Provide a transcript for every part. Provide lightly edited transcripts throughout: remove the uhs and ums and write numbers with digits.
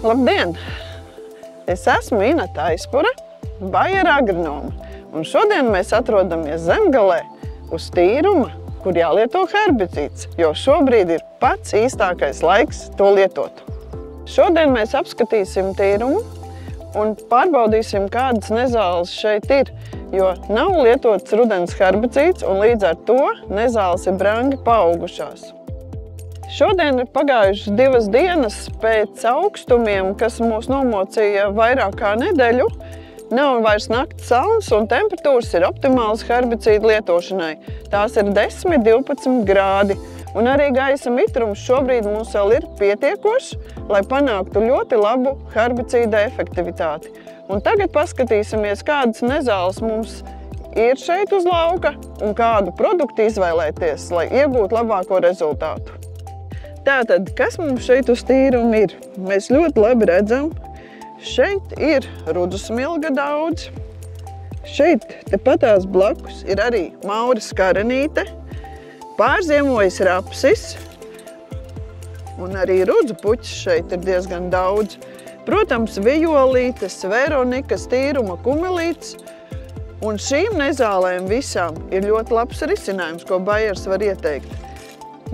Labdien! Es esmu Ineta Aizpure, Bayer agronome, un šodien mēs atrodamies Zemgalē uz tīruma, kur jālieto herbicīds, jo šobrīd ir pats īstākais laiks to lietot. Šodien mēs apskatīsim tīrumu un pārbaudīsim, kādas nezāles šeit ir, jo nav lietots rudens herbicīds un līdz ar to nezāles ir brangi paaugušās. Šodien ir pagājušas 2 dienas pēc augstumiem, kas mūs nomocīja vairāk kā nedēļu. Nav vairs nakts saules un temperatūras ir optimālas herbicīdu lietošanai. Tās ir 10–12 grādi. Un arī gaisa mitrums šobrīd mums vēl ir pietiekošs, lai panāktu ļoti labu herbicīda efektivitāti. Un tagad paskatīsimies, kādas nezāles mums ir šeit uz lauka un kādu produktu izvēlēties, lai iegūtu labāko rezultātu. Tātad, kas mums šeit uz tīrumu ir? Mēs ļoti labi redzam, šeit ir rudusmilga daudz, šeit tepatās blakus ir arī Mauras karanīte, pārziemojas rapsis un arī rudzupuķis šeit ir diezgan daudz. Protams, vijolītes, veronikas, tīruma kumelītes, un šīm nezālēm visām ir ļoti labs risinājums, ko Bayers var ieteikt.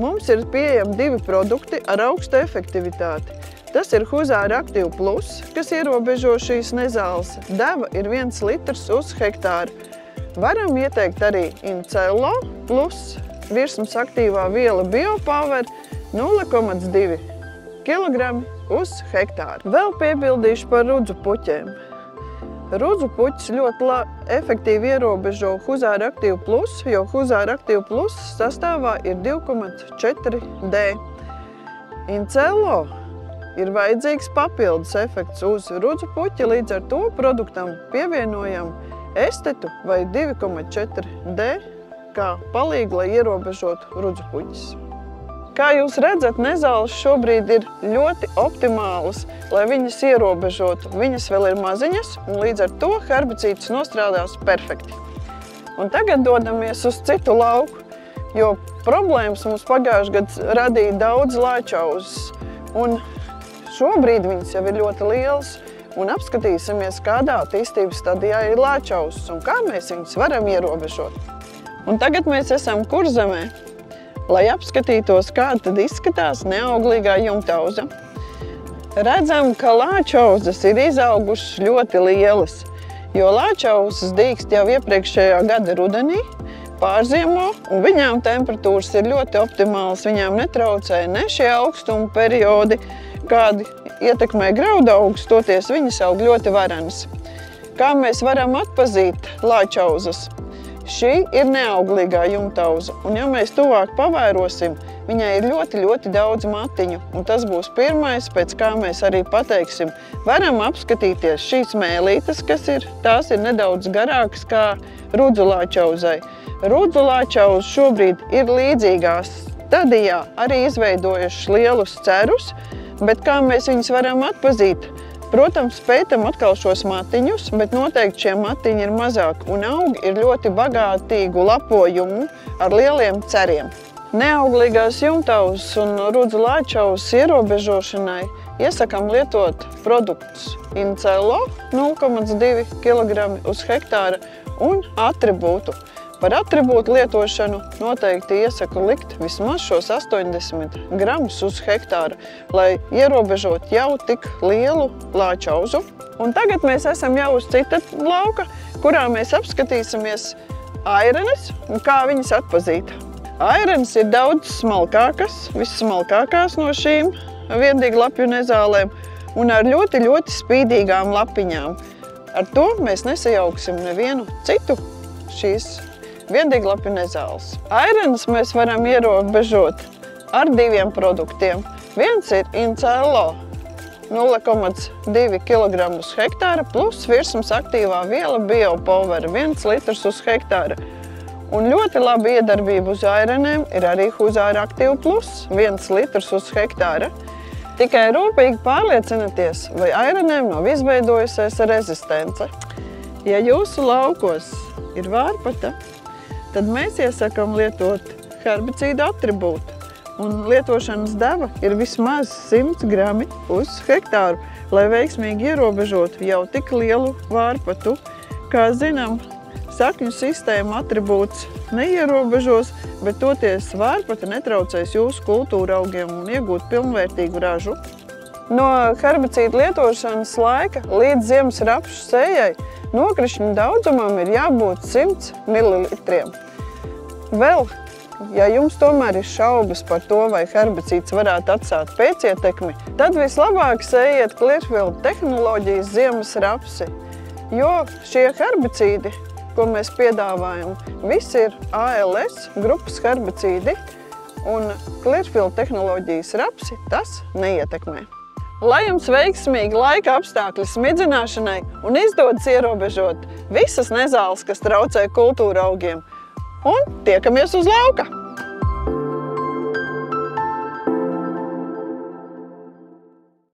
Mums ir pieejami 2 produkti ar augstu efektivitāti. Tas ir Huzāra Active Plus, kas ierobežo šīs nezāles. Deva ir 1 litrs uz hektāru. Varam ieteikt arī Incello Plus, virsmas aktīvā viela Biopower 0,2 kg uz hektāru. Vēl piebildīšu par rudzupuķiem. Rudzupuķis ļoti efektīvi ierobežo Huzāra Active Plus, jo Huzāra Active Plus sastāvā ir 2,4D. Incello ir vajadzīgs papildus efekts uz rudzupuķi, līdz ar to produktam pievienojam estetu vai 2,4D kā palīgu, lai ierobežotu rudzupuķis. Kā jūs redzat, nezāles šobrīd ir ļoti optimālas, lai viņas ierobežotu. Viņas vēl ir maziņas, un līdz ar to herbicīds nostrādās perfekti. Un tagad dodamies uz citu lauku, jo problēmas mums pagājušajā gadā radīja daudz lāčauzes. Un šobrīd viņas jau ir ļoti lielas, un apskatīsimies, kādā attīstības stadijā ir lāčauzes un kā mēs viņas varam ierobežot. Un tagad mēs esam Kurzemē, lai apskatītos, kā tad izskatās neauglīgā jumtauza. Redzam, ka lāčauzes ir izaugušas ļoti lielas, jo lāčauzes dīkst jau iepriekšējā gada rudenī, pārziemo, un viņām temperatūras ir ļoti optimālas. Viņām netraucē ne šie augstuma periodi, kādi ietekmē graudaugus, toties viņas aug ļoti varenas. Kā mēs varam atpazīt lāčauzes? Šī ir neauglīgā jumtauza, un ja mēs tuvāk pavērosim, viņai ir ļoti daudz matiņu, un tas būs pirmais, pēc kā mēs arī pateiksim. Varam apskatīties šīs mēlītes, kas ir, tās ir nedaudz garākas kā rudzulāčauzai. Rudzulāčauza šobrīd ir līdzīgā stadijā, arī izveidojušas lielus cerus, bet kā mēs viņus varam atpazīt? Protams, pētam atkal šos matiņus, bet noteikti šie matiņi ir mazāk un augi ir ļoti bagātīgu lapojumu ar lieliem ceriem. Neauglīgās jumtauzes un rudzulāčauzes ierobežošanai iesakām lietot produktus Incello 0,2 kg uz hektāra un atribūtu. Par atribūtu lietošanu noteikti iesaku likt vismaz šos 80 gramus uz hektāru, lai ierobežot jau tik lielu lāčauzu. Un tagad mēs esam jau uz cita lauka, kurā mēs apskatīsimies airenes un kā viņas atpazīt. Airenes ir daudz smalkākas, vissmalkākās no šīm viendīglapju nezālēm un ar ļoti spīdīgām lapiņām. Ar to mēs nesajauksim nevienu citu šīs viendīglapju nezāles. Airenes mēs varam ierobežot ar 2 produktiem. Viens ir Incello 0,2 kg uz hektāra plus virsmas aktīvā viela Biopower 1 litrs uz hektāra. Un ļoti laba iedarbība uz airenēm ir arī Huzāra Active Plus 1 litrs uz hektāra. Tikai rūpīgi pārliecinieties, vai airenēm nav izveidojusies rezistence. Ja jūsu laukos ir vārpata, tad mēs iesakām lietot herbicīdu atribūtu. un lietošanas deva ir vismaz 100 grami uz hektāru, lai veiksmīgi ierobežotu jau tik lielu vārpatu. Kā zinām, sakņu sistēma atribūts neierobežos, bet toties vārpata netraucēs jūsu kultūra augiem un iegūt pilnvērtīgu ražu. No herbicīdu lietošanas laika līdz ziemas rapšu sējai nokrišņu daudzumam ir jābūt 100 ml. Vēl, ja jums tomēr ir šaubas par to, vai herbicīds varētu atstāt pēcietekmi, tad vislabāk sējiet Clearfield tehnoloģijas ziemas rapsi, jo šie herbicīdi, ko mēs piedāvājam, visi ir ALS grupas herbicīdi, un Clearfield tehnoloģijas rapsi tas neietekmē. Lai jums veiksmīgi laika apstākļi smidzināšanai un izdodas ierobežot visas nezāles, kas traucē kultūra augiem, un tiekamies uz lauka!